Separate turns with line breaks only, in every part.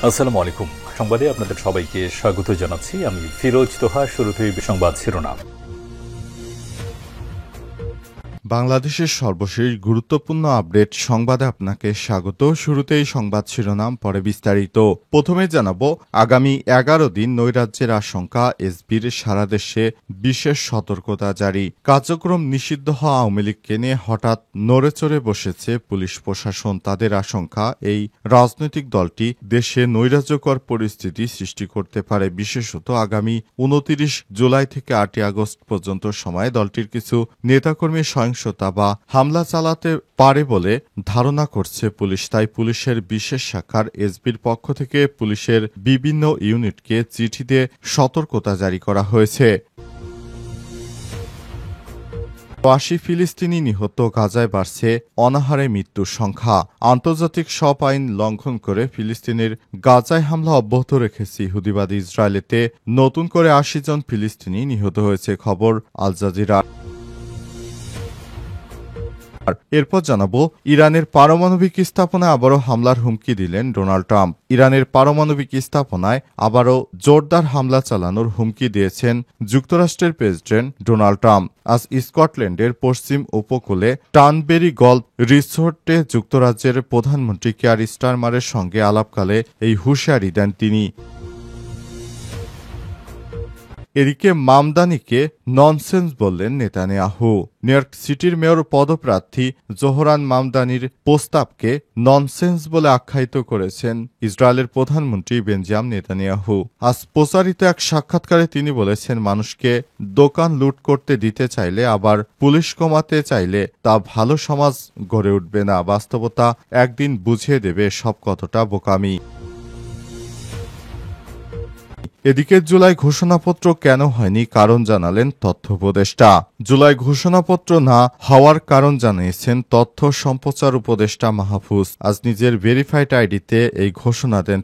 আসসালামু আলাইকুম। সংবাদে আপনাদের সবাইকে স্বাগত জানাচ্ছি। আমি ফিরোজ তোহা। শুরুতেই সংবাদ শিরোনাম।
বাংলাদেশের সর্বশেষ গুরুত্বপূর্ণ আপডেট সংবাদে আপনাকে স্বাগত। শুরুতেই সংবাদ শিরোনাম, পরে বিস্তারিত। প্রথমে জানাবো, আগামী 11 দিন নৈরাজ্যের আশঙ্কা, এসবির সারা দেশে বিশেষ সতর্কতা জারি। কার্যক্রম নিষিদ্ধ হওয়া আওয়ামী লীগকে নিয়ে হঠাৎ নড়েচড়ে বসেছে পুলিশ প্রশাসন। তাদের আশঙ্কা, এই রাজনৈতিক দলটি দেশে নৈরাজ্যকর পরিস্থিতি সৃষ্টি করতে পারে। বিশেষত আগামী 29 জুলাই থেকে 8 আগস্ট পর্যন্ত সময়ে দলটির কিছু নেতাকর্মী সহিংসতা বা হামলা চালাতে পারে বলে ধারণা করছে পুলিশ। তাই পুলিশের বিশেষ শাখার এসবির পক্ষ থেকে পুলিশের বিভিন্ন ইউনিটকে চিঠি দিয়ে সতর্কতা জারি করা হয়েছে। ৮০ ফিলিস্তিনি নিহত, গাজায় বাড়ছে অনাহারে মৃত্যুর সংখ্যা। আন্তর্জাতিক সব আইন লঙ্ঘন করে ফিলিস্তিনের গাজায় হামলা অব্যাহত রেখেছে ইহুদিবাদী ইসরায়েলেতে নতুন করে ৮০ জন ফিলিস্তিনি নিহত হয়েছে, খবর আল জাজিরা। এরপর জানাবো, ইরানের পারমাণবিক স্থাপনায় আবারও হামলার হুমকি দিলেন ডোনাল্ড ট্রাম্প। ইরানের পারমাণবিক স্থাপনায় আবারও জোরদার হামলা চালানোর হুমকি দিয়েছেন যুক্তরাষ্ট্রের প্রেসিডেন্ট ডোনাল্ড ট্রাম্প। আজ স্কটল্যান্ডের পশ্চিম উপকূলে টানবেরি গল্ফ রিসোর্টে যুক্তরাজ্যের প্রধানমন্ত্রী কেয়ার স্টারমারের সঙ্গে আলাপকালে এই হুঁশিয়ারি দেন তিনি। এদিকে মামদানিকে ননসেন্স বললেন নেতানিয়াহু। নিউ ইয়র্ক সিটির মেয়র পদপ্রার্থী জোহরান মামদানির প্রস্তাবকে ননসেন্স বলে আখ্যায়িত করেছেন ইসরায়েলের প্রধানমন্ত্রী বেঞ্জামিন নেতানিয়াহু। আজ প্রচারিত এক সাক্ষাৎকারে তিনি বলেছেন, মানুষকে দোকান লুট করতে দিতে চাইলে, আবার পুলিশ কমাতে চাইলে তা ভালো সমাজ গড়ে উঠবে না। বাস্তবতা একদিন বুঝিয়ে দেবে সব কতটা বোকামি। এদিকে জুলাই ঘোষণাপত্র কেন হয়নি কারণ জানালেন তথ্য উপদেষ্টা। জুলাই ঘোষণাপত্র না হওয়ার কারণ জানিয়েছেন তথ্য সম্প্রচার উপদেষ্টা মাহফুজ। আজ নিজের ভেরিফাইড আইডিতে এই ঘোষণা দেন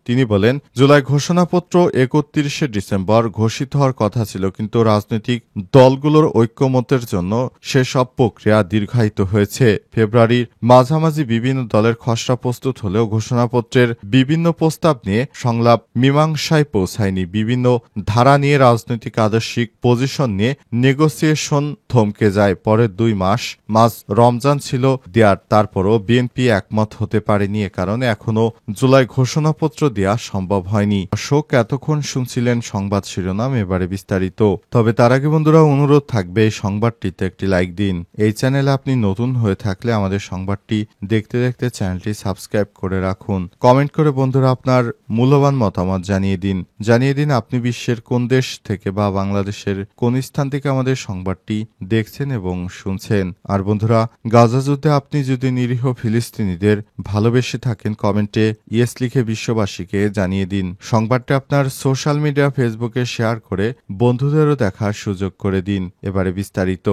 তিনি বলেন, জুলাই ঘোষণাপত্র 31 ডিসেম্বর ঘোষিত হওয়ার কথা ছিল, কিন্তু রাজনৈতিক দলগুলোর ঐক্যমতের জন্য সেসব প্রক্রিয়া দীর্ঘায়িত হয়েছে। ফেব্রুয়ারির মাঝামাঝি বিভিন্ন দলের খসড়া প্রস্তুত হলেও ঘোষণাপত্রের বিভিন্ন প্রস্তাব নিয়ে সংলাপ মীমাংসায় পৌঁছায়। বিভিন্ন ধারা নিয়ে রাজনৈতিক আদর্শিক পজিশন নিয়ে নেগোসিয়েশন থমকে যায়। পরের 2 মাস রমজান ছিল দেয়ার, তারপরও বিএনপি একমত হতে পারেনি। এ কারণে এখনো জুলাই ঘোষণাপত্র দেওয়া সম্ভব হয়নি। দর্শক, এতক্ষণ শুনছিলেন সংবাদ শিরোনাম, এবারে বিস্তারিত। তবে তার আগে বন্ধুরা, অনুরোধ থাকবে এই সংবাদটিতে একটি লাইক দিন। এই চ্যানেলে আপনি নতুন হয়ে থাকলে আমাদের সংবাদটি দেখতে দেখতে চ্যানেলটি সাবস্ক্রাইব করে রাখুন। কমেন্ট করে বন্ধুরা আপনার মূল্যবান মতামত জানিয়ে দিন আপনি বিশ্বের কোন দেশ থেকে বা বাংলাদেশের কোন স্থান থেকে আমাদের সংবাদটি দেখছেন এবং শুনছেন। আর বন্ধুরা, গাজা যুদ্ধে আপনি যদি নিরীহ ফিলিস্তিনিদের ভালোবেসে থাকেন, কমেন্টে ইয়েস লিখে বিশ্ববাসীকে জানিয়ে দিন। সংবাদটি আপনার সোশ্যাল মিডিয়া ফেসবুকে শেয়ার করে বন্ধুদেরও দেখার সুযোগ করে দিন। এবারে বিস্তারিত।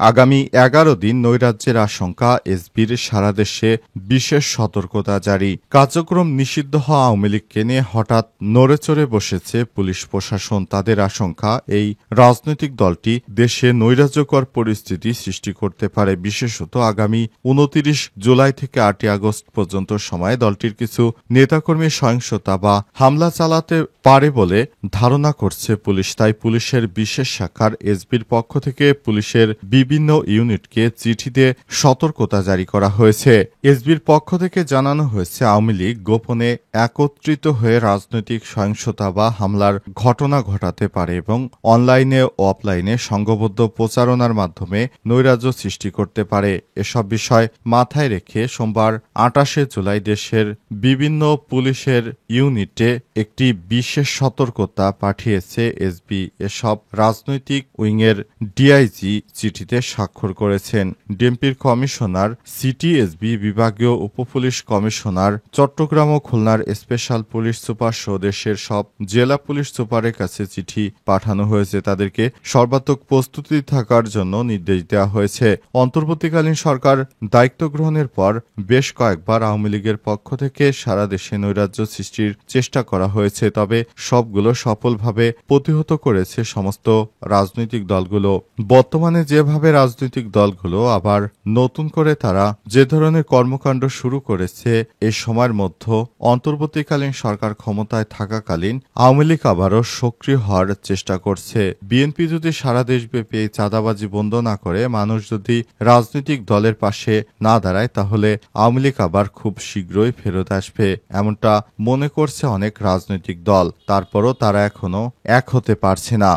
আগামী 11 দিন নৈরাজ্যের আশঙ্কা, এসবির সারা দেশে বিশেষ সতর্কতা জারি। কার্যক্রম নিষিদ্ধ হওয়া আওয়ামী লীগকে নিয়ে হঠাৎ নড়েচড়ে বসেছে পুলিশ প্রশাসন। তাদের আশঙ্কা, এই রাজনৈতিক দলটি দেশে নৈরাজ্যকর পরিস্থিতি সৃষ্টি করতে পারে। বিশেষত আগামী 29 জুলাই থেকে 8 আগস্ট পর্যন্ত সময়ে দলটির কিছু নেতাকর্মী সহিংসতা বা হামলা চালাতে পারে বলে ধারণা করছে পুলিশ। তাই পুলিশের বিশেষ শাখার এসবির পক্ষ থেকে পুলিশের বিভিন্ন ইউনিটকে চিঠি দিয়ে সতর্কতা জারি করা হয়েছে। এসবির পক্ষ থেকে জানানো হয়েছে, আওয়ামী লীগ গোপনে একত্রিত হয়ে রাজনৈতিক সহিংসতা বা হামলার ঘটনা ঘটাতে পারে এবং অনলাইনে ও অফলাইনে সংঘবদ্ধ প্রচারণার মাধ্যমে নৈরাজ্য সৃষ্টি করতে পারে। এসব বিষয় মাথায় রেখে সোমবার 28 জুলাই দেশের বিভিন্ন পুলিশের ইউনিটে একটি বিশেষ সতর্কতা পাঠিয়েছে এসবি। এসব রাজনৈতিক উইংয়ের ডিআইজি চিঠিতে স্বাক্ষর করেছেন। ডিএমপির কমিশনার, সিটি এসবি বিভাগীয় উপপুলিশ কমিশনার, চট্টগ্রাম ও খুলনার স্পেশাল পুলিশ সুপার সহ দেশের সব জেলা পুলিশ সুপারের কাছে চিঠি পাঠানো হয়েছে। তাদেরকে সর্বাত্মক প্রস্তুতি থাকার জন্য নির্দেশ দেওয়া হয়েছে। অন্তর্বর্তীকালীন সরকার দায়িত্ব গ্রহণের পর বেশ কয়েকবার আওয়ামী লীগের পক্ষ থেকে সারা দেশে নৈরাজ্য সৃষ্টির চেষ্টা করা হয়েছে, তবে সবগুলো সফলভাবে প্রতিহত করেছে সমস্ত রাজনৈতিক দলগুলো। বর্তমানে যেভাবে একইভাবে রাজনৈতিক দলগুলো আবার নতুন করে তারা যে ধরনের কর্মকাণ্ড শুরু করেছে এ সময়ের মধ্যে অন্তর্বর্তীকালীন সরকার ক্ষমতায় থাকাকালীন আওয়ামী লীগ আবারও সক্রিয় হওয়ার চেষ্টা করছে। বিএনপি যদি সারা দেশব্যাপী এই চাঁদাবাজি বন্ধ না করে, মানুষ যদি রাজনৈতিক দলের পাশে না দাঁড়ায়, তাহলে আওয়ামী লীগ আবার খুব শীঘ্রই ফেরত আসবে এমনটা মনে করছে অনেক রাজনৈতিক দল। তারপরও তারা এখনো এক হতে পারছে না।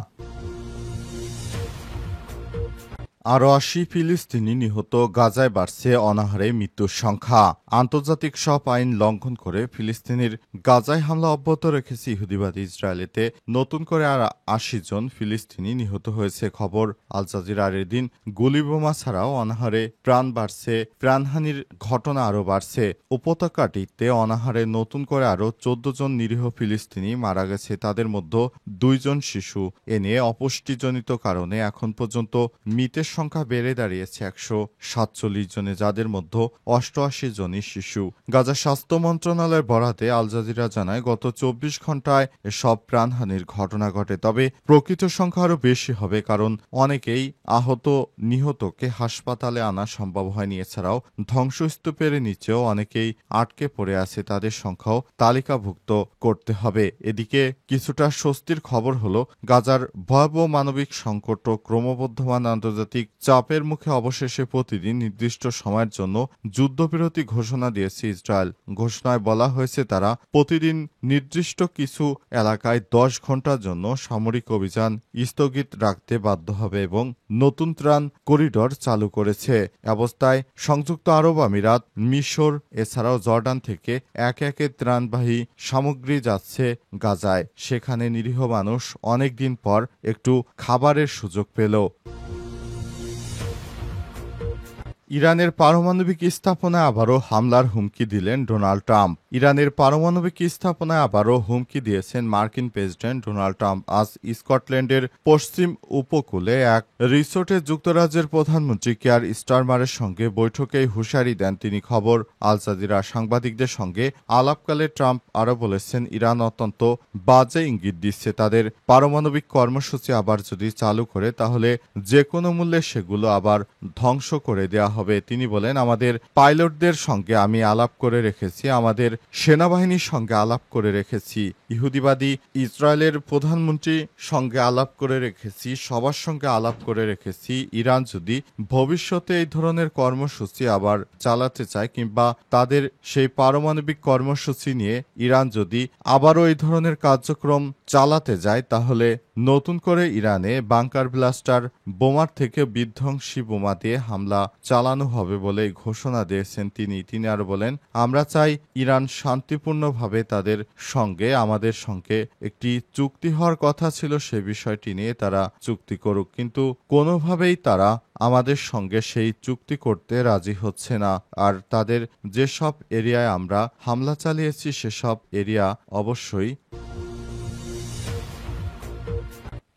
আরও ৮০ ফিলিস্তিনি নিহত, গাজায় বাড়ছে অনাহারে মৃত্যুর সংখ্যা। আন্তর্জাতিক সব আইন লঙ্ঘন করে ফিলিস্তিনির গাজায় হামলা অব্যাহত রেখেছে ইহুদিবাদী ইসরায়েলেতে নতুন করে আর ৮০ জন ফিলিস্তিনি নিহত হয়েছে খবর আল জাজিরার। এদিন গুলিবোমা ছাড়াও অনাহারে প্রাণ বাড়ছে, প্রাণহানির ঘটনা আরও বাড়ছে। উপত্যকাটিতে অনাহারে নতুন করে আরও ১৪ জন নিরীহ ফিলিস্তিনি মারা গেছে, তাদের মধ্যে ২ জন শিশু। এ নিয়ে অপুষ্টিজনিত কারণে এখন পর্যন্ত মৃতের সংখ্যা বেড়ে দাঁড়িয়েছে ১৪৭ জনে, যাদের মধ্যে ৮৮ জনই শিশু। গাজা স্বাস্থ্য মন্ত্রণালয়ের বরাতে আল জাজিরা জানায়, গত ২৪ ঘন্টায় এসব প্রাণহানির ঘটনা ঘটে। তবে প্রকৃত সংখ্যা আরও বেশি হবে, কারণ অনেকেই আহত নিহতকে হাসপাতালে আনা সম্ভব হয়নি। এছাড়াও ধ্বংসস্তূপের নিচেও অনেকেই আটকে পড়ে আছে, তাদের সংখ্যাও তালিকাভুক্ত করতে হবে। এদিকে কিছুটা স্বস্তির খবর হলো, গাজার ভয়াবহ মানবিক সংকট ও ক্রমবর্ধমান আন্তর্জাতিক চাপের মুখে অবশেষে প্রতিদিন নির্দিষ্ট সময়ের জন্য যুদ্ধবিরতি ঘোষণা দিয়েছে ইসরায়েল। ঘোষণায় বলা হয়েছে, তারা প্রতিদিন নির্দিষ্ট কিছু এলাকায় ১০ ঘন্টার জন্য সামরিক অভিযান স্থগিত রাখতে বাধ্য হবে এবং নতুন ত্রাণ করিডর চালু করেছে। অবস্থায় সংযুক্ত আরব আমিরাত, মিশর এছাড়াও জর্ডান থেকে একে একে ত্রাণবাহী সামগ্রী যাচ্ছে গাজায়। সেখানে নিরীহ মানুষ অনেকদিন পর একটু খাবারের সুযোগ পেল। ইরানের পারমাণবিক স্থাপনায় আবারও হামলার হুমকি দিলেন ডোনাল্ড ট্রাম্প। ইরানের পারমাণবিক স্থাপনায় আবারও হুমকি দিয়েছেন মার্কিন প্রেসিডেন্ট ডোনাল্ড ট্রাম্প। আজ স্কটল্যান্ডের পশ্চিম উপকূলে এক রিসোর্টে যুক্তরাজ্যের প্রধানমন্ত্রী কেয়ার স্টারমারের সঙ্গে বৈঠকে হুঁশিয়ারি দেন তিনি। খবর আল জাজিরা সাংবাদিকদের সঙ্গে আলাপকালে ট্রাম্প আরও বলেছেন, ইরান অত্যন্ত বাজে ইঙ্গিত দিচ্ছে। তাদের পারমাণবিক কর্মসূচি আবার যদি চালু করে, তাহলে যে কোনো মূল্যে সেগুলো আবার ধ্বংস করে দেওয়া হবে। তিনি বলেন, আমাদের পাইলটদের সঙ্গে আমি আলাপ করে রেখেছি, আমাদের সেনাবাহিনীর সঙ্গে আলাপ করে রেখেছি, ইহুদিবাদী ইসরায়েলের প্রধানমন্ত্রীর সঙ্গে আলাপ করে রেখেছি, সবার সঙ্গে আলাপ করে রেখেছি। ইরান যদি ভবিষ্যতে এই ধরনের কর্মসূচি আবার চালাতে চায়, কিংবা তাদের সেই পারমাণবিক কর্মসূচি নিয়ে ইরান যদি আবারও এই ধরনের কার্যক্রম চালাতে যায়, তাহলে নতুন করে ইরানে বাংকার ব্লাস্টার বোমার থেকে বিধ্বংসী বোমা দিয়ে হামলা চালানো হবে বলে ঘোষণা দিয়েছেন তিনি আরো বলেন, আমরা চাই ইরান শান্তিপূর্ণভাবে তাদের সঙ্গে, আমাদের সঙ্গে একটি চুক্তি হওয়ার কথা ছিল, সে বিষয়টি নিয়ে তারা চুক্তি করুক, কিন্তু কোনোভাবেই তারা আমাদের সঙ্গে সেই চুক্তি করতে রাজি হচ্ছে না। আর তাদের যেসব এরিয়ায় আমরা হামলা চালিয়েছি সেসব এরিয়া অবশ্যই।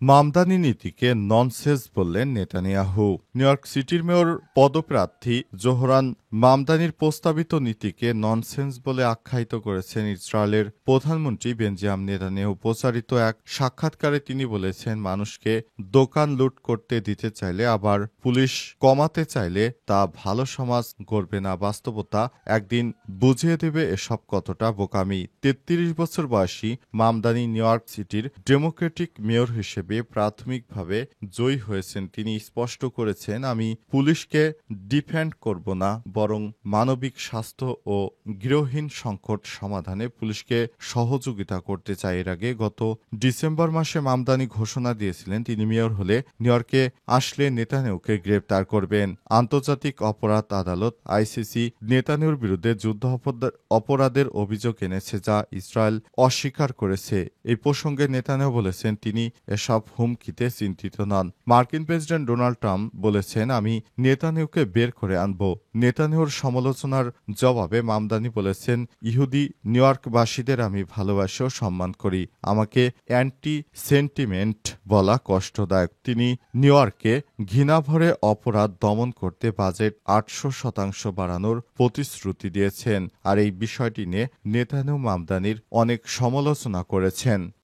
মামদানি নীতিকে ননসেন্স বললেন নেতানিয়াহু। নিউ ইয়র্ক সিটির মেয়র পদপ্রার্থী জোহরান মামদানির প্রস্তাবিত নীতিকে ননসেন্স বলে আখ্যায়িত করেছেন ইসরায়েলের প্রধানমন্ত্রী বেঞ্জামিন নেতানিয়াহু। প্রচারিত এক সাক্ষাৎকারে তিনি বলেছেন, মানুষকে দোকান লুট করতে দিতে চাইলে, আবার পুলিশ কমাতে চাইলে তা ভালো সমাজ গড়বে না। বাস্তবতা একদিন বুঝিয়ে দেবে এসব কতটা বোকামি। ৩৩ বছর বয়সী মামদানি নিউ ইয়র্ক সিটির ডেমোক্রেটিক মেয়র হিসেবে প্রাথমিকভাবে জয়ী হয়েছেন। তিনি স্পষ্ট করেছেন, আমি পুলিশকে ডিফেন্ড করব না, বরং মানবিক স্বাস্থ্য ও গৃহহীন সংকট সমাধানে পুলিশকে সহযোগিতা করতে চাই। এর আগে গত ডিসেম্বর মাসে মামদানি ঘোষণা দিয়েছিলেন, তিনি মেয়র হলে নিউ ইয়র্কে আসলে নেতানিয়াহুকে গ্রেপ্তার করবেন। আন্তর্জাতিক অপরাধ আদালত আইসিসি নেতানিয়াহুর বিরুদ্ধে যুদ্ধ অপরাধের অভিযোগ এনেছে, যা ইসরায়েল অস্বীকার করেছে। এই প্রসঙ্গে নেতানিয়াহু বলেছেন, তিনি এসব হুমকিতে চিন্তিত নন। মার্কিন প্রেসিডেন্ট ডোনাল্ড ট্রাম্প বলেছেন, আমি নেতানিয়াহুকে বের করে আনব। নেতানিয়াহুর সমালোচনার জবাবে মামদানি বলেছেন, ইহুদি নিউ ইয়র্কবাসীদের আমি ভালোবাসি ও সম্মান করি, আমাকে অ্যান্টি সেন্টিমেন্ট বলা কষ্টদায়ক। তিনি নিউ ইয়র্কে ঘৃণাভরে অপরাধ দমন করতে বাজেট ৮০০% বাড়ানোর প্রতিশ্রুতি দিয়েছেন। আর এই বিষয়টি নিয়ে নেতানিয়াহু মামদানির অনেক সমালোচনা করেছেন।